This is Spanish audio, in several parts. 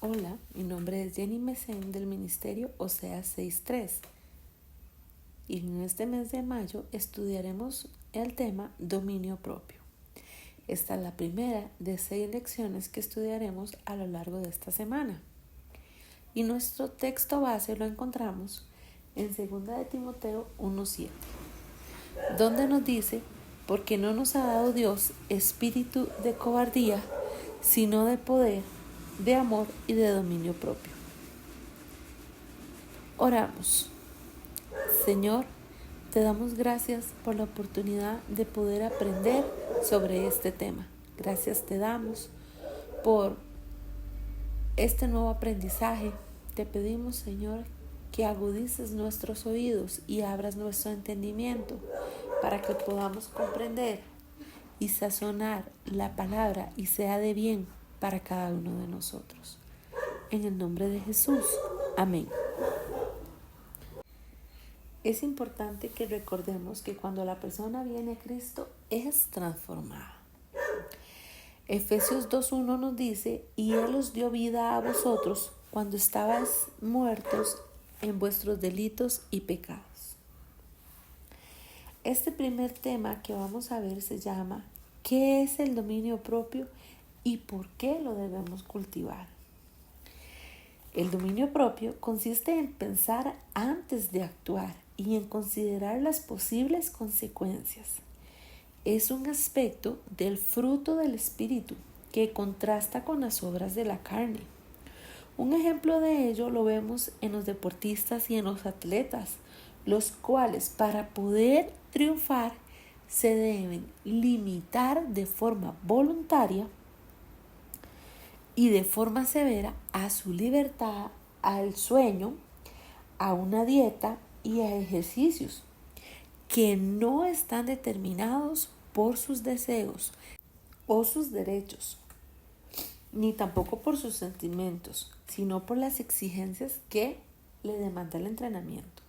Hola, mi nombre es Jenny Mesén del Ministerio Oseas 6.3 y en este mes de mayo estudiaremos el tema dominio propio. Esta es la primera de 6 lecciones que estudiaremos a lo largo de esta semana. Y nuestro texto base lo encontramos en 2 de Timoteo 1.7, donde nos dice: porque no nos ha dado Dios espíritu de cobardía, sino de poder, de amor y de dominio propio. Oramos. Señor, te damos gracias por la oportunidad de poder aprender sobre este tema. Gracias te damos por este nuevo aprendizaje. Te pedimos, Señor, que agudices nuestros oídos y abras nuestro entendimiento para que podamos comprender y sazonar la palabra y sea de bien para cada uno de nosotros. En el nombre de Jesús. Amén. Es importante que recordemos que cuando la persona viene a Cristo es transformada. Efesios 2.1 nos dice: y Él os dio vida a vosotros cuando estabais muertos en vuestros delitos y pecados. Este primer tema que vamos a ver se llama ¿qué es el dominio propio y por qué lo debemos cultivar? El dominio propio consiste en pensar antes de actuar y en considerar las posibles consecuencias. Es un aspecto del fruto del espíritu que contrasta con las obras de la carne. Un ejemplo de ello lo vemos en los deportistas y en los atletas, los cuales para poder triunfar se deben limitar de forma voluntaria y de forma severa a su libertad, al sueño, a una dieta y a ejercicios que no están determinados por sus deseos o sus derechos, ni tampoco por sus sentimientos, sino por las exigencias que le demanda el entrenamiento.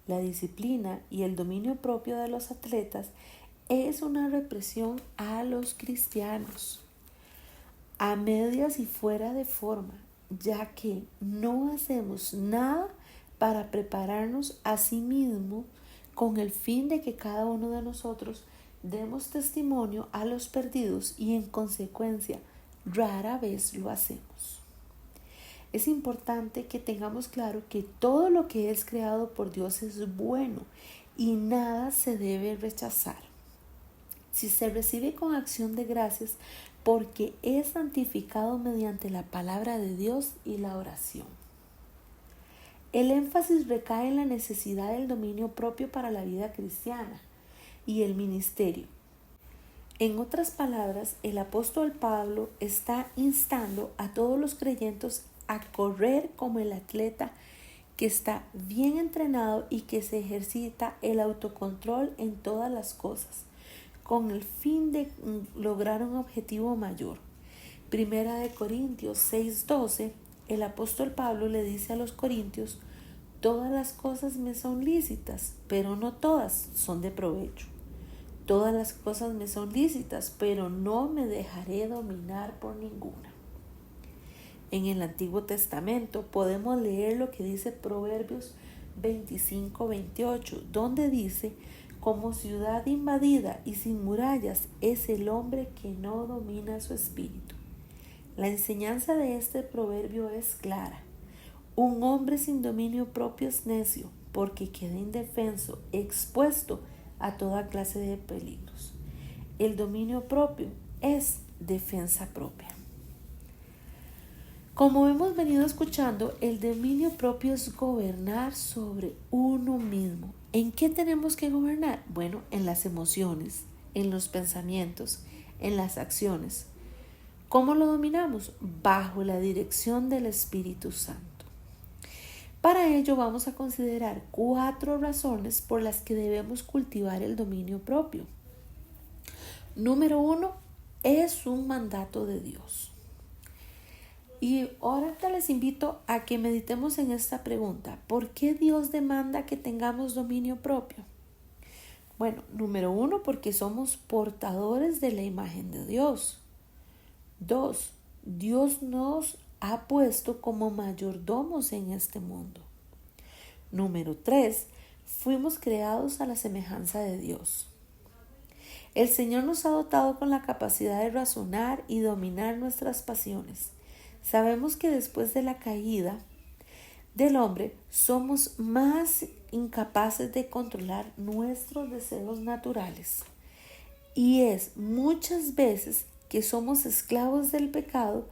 La disciplina y el dominio propio de los atletas es una represión a los cristianos, a medias y fuera de forma, ya que no hacemos nada para prepararnos a sí mismo con el fin de que cada uno de nosotros demos testimonio a los perdidos y en consecuencia rara vez lo hacemos. Es importante que tengamos claro que todo lo que es creado por Dios es bueno y nada se debe rechazar. Si se recibe con acción de gracias, porque es santificado mediante la palabra de Dios y la oración. El énfasis recae en la necesidad del dominio propio para la vida cristiana y el ministerio. En otras palabras, el apóstol Pablo está instando a todos los creyentes a correr como el atleta que está bien entrenado y que se ejercita el autocontrol en todas las cosas, con el fin de lograr un objetivo mayor. Primera de Corintios 6.12, el apóstol Pablo le dice a los corintios: todas las cosas me son lícitas, pero no todas son de provecho. Todas las cosas me son lícitas, pero no me dejaré dominar por ninguna. En el Antiguo Testamento podemos leer lo que dice Proverbios 25.28, donde dice: como ciudad invadida y sin murallas es el hombre que no domina su espíritu. La enseñanza de este proverbio es clara. Un hombre sin dominio propio es necio, porque queda indefenso, expuesto a toda clase de peligros. El dominio propio es defensa propia. Como hemos venido escuchando, el dominio propio es gobernar sobre uno mismo. ¿En qué tenemos que gobernar? Bueno, en las emociones, en los pensamientos, en las acciones. ¿Cómo lo dominamos? Bajo la dirección del Espíritu Santo. Para ello vamos a considerar 4 razones por las que debemos cultivar el dominio propio. Número 1, es un mandato de Dios. Y ahora les invito a que meditemos en esta pregunta: ¿por qué Dios demanda que tengamos dominio propio? Bueno, número 1, porque somos portadores de la imagen de Dios. 2, Dios nos ha puesto como mayordomos en este mundo. Número 3. Fuimos creados a la semejanza de Dios. El Señor nos ha dotado con la capacidad de razonar y dominar nuestras pasiones. Sabemos que después de la caída del hombre somos más incapaces de controlar nuestros deseos naturales. Y es muchas veces que somos esclavos del pecado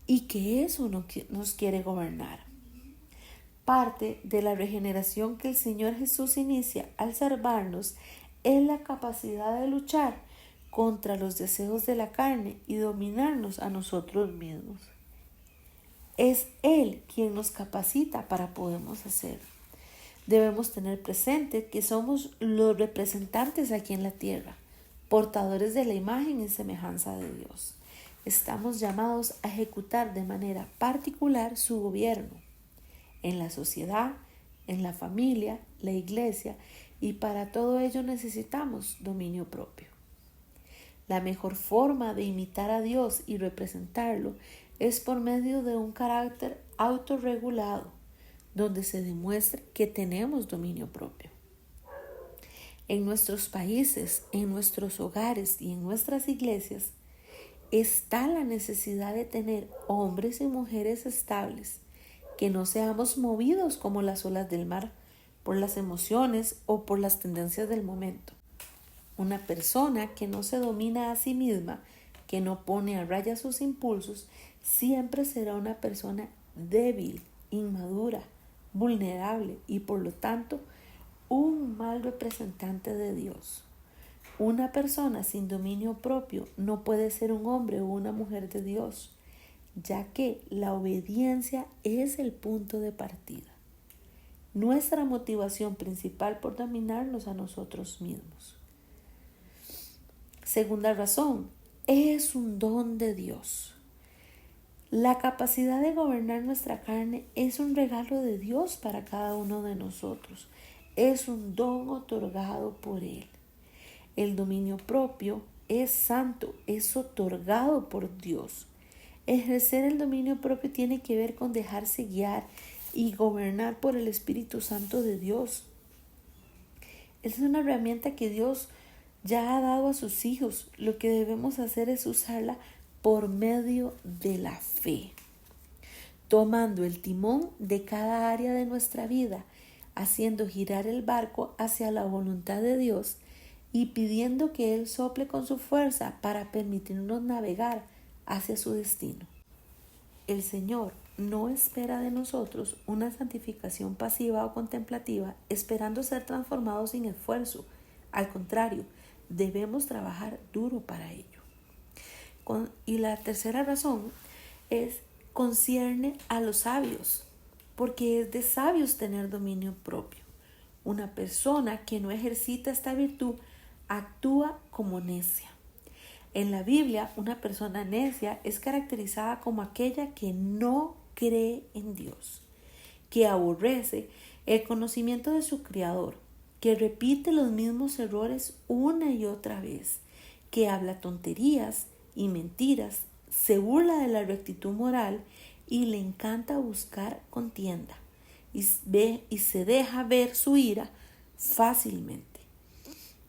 y que eso nos quiere gobernar. Parte de la regeneración que el Señor Jesús inicia al salvarnos es la capacidad de luchar contra los deseos de la carne y dominarnos a nosotros mismos. Es Él quien nos capacita para podernos hacer. Debemos tener presente que somos los representantes aquí en la tierra, portadores de la imagen y semejanza de Dios. Estamos llamados a ejecutar de manera particular su gobierno en la sociedad, en la familia, la iglesia, y para todo ello necesitamos dominio propio. La mejor forma de imitar a Dios y representarlo es por medio de un carácter autorregulado, donde se demuestre que tenemos dominio propio. En nuestros países, en nuestros hogares y en nuestras iglesias está la necesidad de tener hombres y mujeres estables, que no seamos movidos como las olas del mar por las emociones o por las tendencias del momento. Una persona que no se domina a sí misma, que no pone a raya sus impulsos, siempre será una persona débil, inmadura, vulnerable y por lo tanto un mal representante de Dios. Una persona sin dominio propio no puede ser un hombre o una mujer de Dios, ya que la obediencia es el punto de partida. Nuestra motivación principal por dominarnos a nosotros mismos. Segunda razón, es un don de Dios. La capacidad de gobernar nuestra carne es un regalo de Dios para cada uno de nosotros. Es un don otorgado por Él. El dominio propio es santo, es otorgado por Dios. Ejercer el dominio propio tiene que ver con dejarse guiar y gobernar por el Espíritu Santo de Dios. Es una herramienta que Dios ya ha dado a sus hijos. Lo que debemos hacer es usarla por medio de la fe, tomando el timón de cada área de nuestra vida, haciendo girar el barco hacia la voluntad de Dios y pidiendo que Él sople con su fuerza para permitirnos navegar hacia su destino. El Señor no espera de nosotros una santificación pasiva o contemplativa, esperando ser transformados sin esfuerzo. Al contrario, debemos trabajar duro para ello. Y la tercera razón concierne a los sabios, porque es de sabios tener dominio propio. Una persona que no ejercita esta virtud actúa como necia. En la Biblia, una persona necia es caracterizada como aquella que no cree en Dios, que aborrece el conocimiento de su Creador, que repite los mismos errores una y otra vez, que habla tonterías y mentiras, se burla de la rectitud moral y le encanta buscar contienda y se deja ver su ira fácilmente.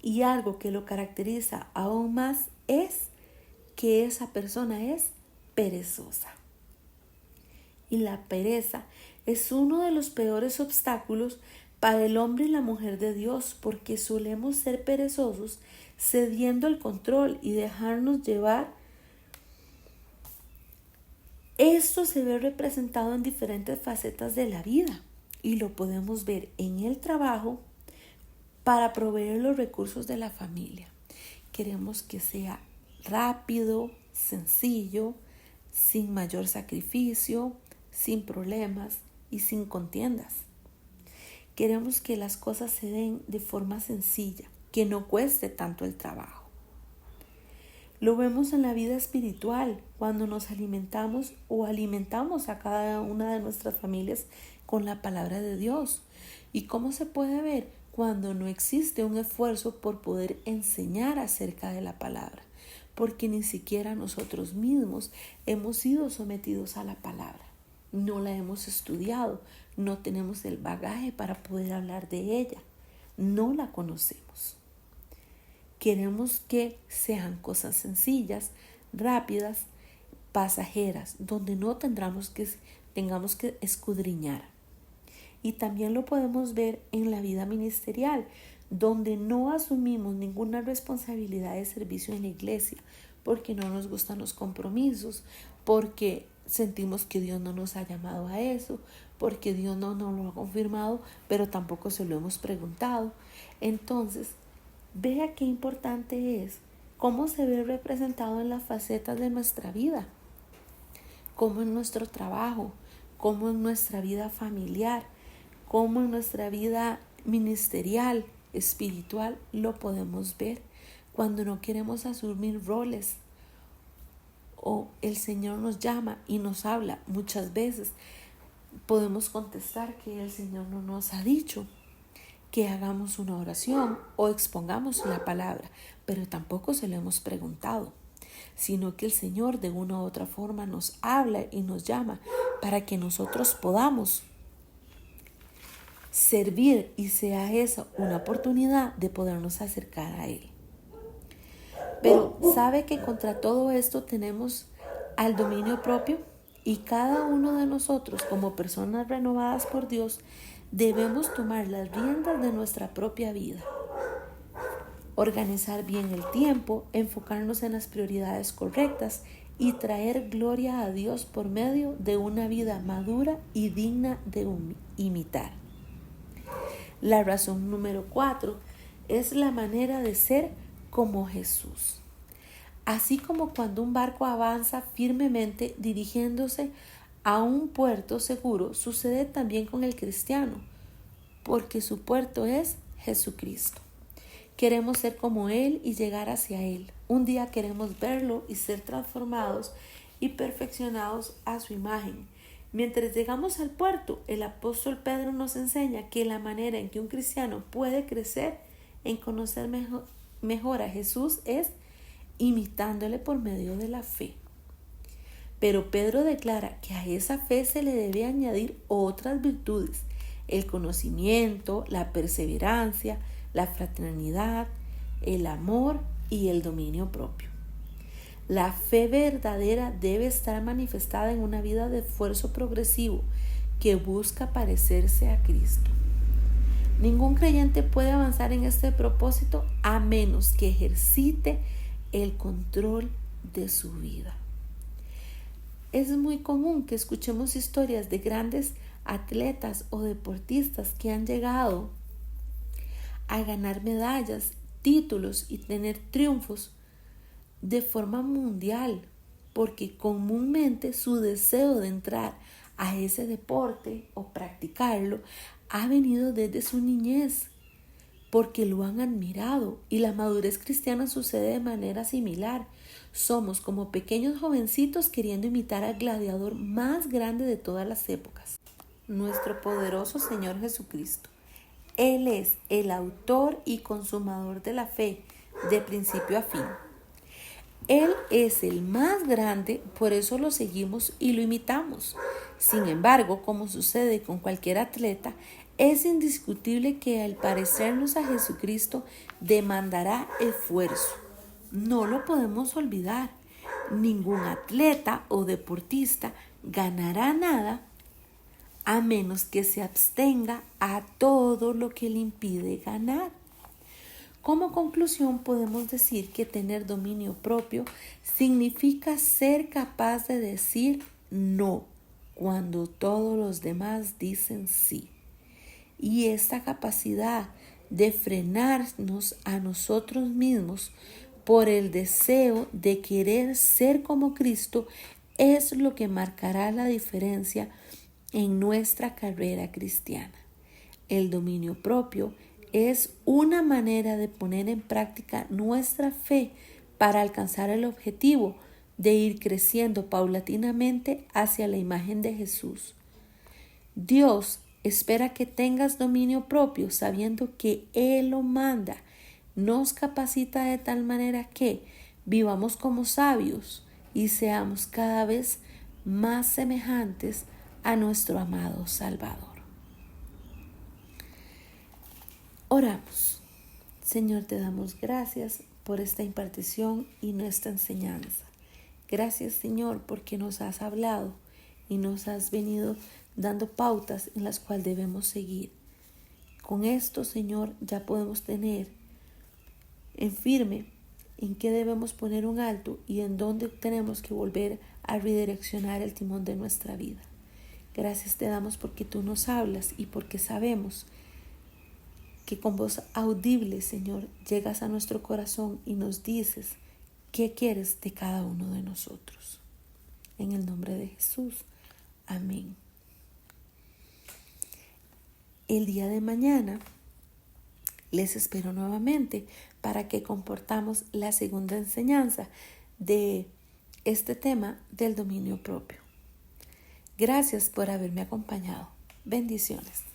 Y algo que lo caracteriza aún más es que esa persona es perezosa. Y la pereza es uno de los peores obstáculos para el hombre y la mujer de Dios, porque solemos ser perezosos, cediendo el control y dejarnos llevar. Esto se ve representado en diferentes facetas de la vida y lo podemos ver en el trabajo para proveer los recursos de la familia. Queremos que sea rápido, sencillo, sin mayor sacrificio, sin problemas y sin contiendas. Queremos que las cosas se den de forma sencilla, que no cueste tanto el trabajo. Lo vemos en la vida espiritual, cuando nos alimentamos o alimentamos a cada una de nuestras familias con la palabra de Dios. ¿Y cómo se puede ver? Cuando no existe un esfuerzo por poder enseñar acerca de la palabra. porque ni siquiera nosotros mismos hemos sido sometidos a la palabra. No la hemos estudiado, no tenemos el bagaje para poder hablar de ella, no la conocemos. Queremos que sean cosas sencillas, rápidas, pasajeras, donde no tengamos que escudriñar. Y también lo podemos ver en la vida ministerial, donde no asumimos ninguna responsabilidad de servicio en la iglesia, porque no nos gustan los compromisos, porque sentimos que Dios no nos ha llamado a eso, porque Dios no nos lo ha confirmado, pero tampoco se lo hemos preguntado. Entonces, vea qué importante es cómo se ve representado en las facetas de nuestra vida, cómo en nuestro trabajo, cómo en nuestra vida familiar, cómo en nuestra vida ministerial, espiritual, lo podemos ver cuando no queremos asumir roles o el Señor nos llama y nos habla. Muchas veces podemos contestar que el Señor no nos ha dicho que hagamos una oración o expongamos la palabra, pero tampoco se lo hemos preguntado, sino que el Señor de una u otra forma nos habla y nos llama para que nosotros podamos servir y sea esa una oportunidad de podernos acercar a Él. Pero ¿sabe que contra todo esto tenemos al dominio propio? Y cada uno de nosotros, como personas renovadas por Dios, debemos tomar las riendas de nuestra propia vida. Organizar bien el tiempo, enfocarnos en las prioridades correctas y traer gloria a Dios por medio de una vida madura y digna de imitar. La razón número 4 es la manera de ser como Jesús. Así como cuando un barco avanza firmemente dirigiéndose a un puerto seguro, sucede también con el cristiano, porque su puerto es Jesucristo. Queremos ser como Él y llegar hacia Él. Un día queremos verlo y ser transformados y perfeccionados a su imagen. Mientras llegamos al puerto, el apóstol Pedro nos enseña que la manera en que un cristiano puede crecer en conocer mejor a Jesús es imitándole por medio de la fe. Pero Pedro declara que a esa fe se le debe añadir otras virtudes: el conocimiento, la perseverancia, la fraternidad, el amor y el dominio propio. La fe verdadera debe estar manifestada en una vida de esfuerzo progresivo que busca parecerse a Cristo. Ningún creyente puede avanzar en este propósito a menos que ejercite el control de su vida. Es muy común que escuchemos historias de grandes atletas o deportistas que han llegado a ganar medallas, títulos y tener triunfos de forma mundial, porque comúnmente su deseo de entrar a ese deporte o practicarlo ha venido desde su niñez, porque lo han admirado, y la madurez cristiana sucede de manera similar. Somos como pequeños jovencitos queriendo imitar al gladiador más grande de todas las épocas, nuestro poderoso Señor Jesucristo. Él es el autor y consumador de la fe, de principio a fin. Él es el más grande, por eso lo seguimos y lo imitamos. Sin embargo, como sucede con cualquier atleta, es indiscutible que al parecernos a Jesucristo demandará esfuerzo. No lo podemos olvidar. Ningún atleta o deportista ganará nada a menos que se abstenga a todo lo que le impide ganar. Como conclusión, podemos decir que tener dominio propio significa ser capaz de decir no cuando todos los demás dicen sí. Y esta capacidad de frenarnos a nosotros mismos por el deseo de querer ser como Cristo es lo que marcará la diferencia en nuestra carrera cristiana. El dominio propio es una manera de poner en práctica nuestra fe para alcanzar el objetivo de ir creciendo paulatinamente hacia la imagen de Jesús. Dios espera que tengas dominio propio sabiendo que Él lo manda. Nos capacita de tal manera que, vivamos como sabios y seamos cada vez más semejantes a nuestro amado Salvador. Oramos. Señor, te damos gracias por esta impartición y nuestra enseñanza. Gracias, Señor, porque nos has hablado y nos has venido dando pautas en las cuales debemos seguir. Con esto, Señor, ya podemos tener en firme en qué debemos poner un alto y en dónde tenemos que volver a redireccionar el timón de nuestra vida. Gracias te damos porque tú nos hablas y porque sabemos que con voz audible, Señor, llegas a nuestro corazón y nos dices qué quieres de cada uno de nosotros. En el nombre de Jesús. Amén. El día de mañana les espero nuevamente para que compartamos la segunda enseñanza de este tema del dominio propio. Gracias por haberme acompañado. Bendiciones.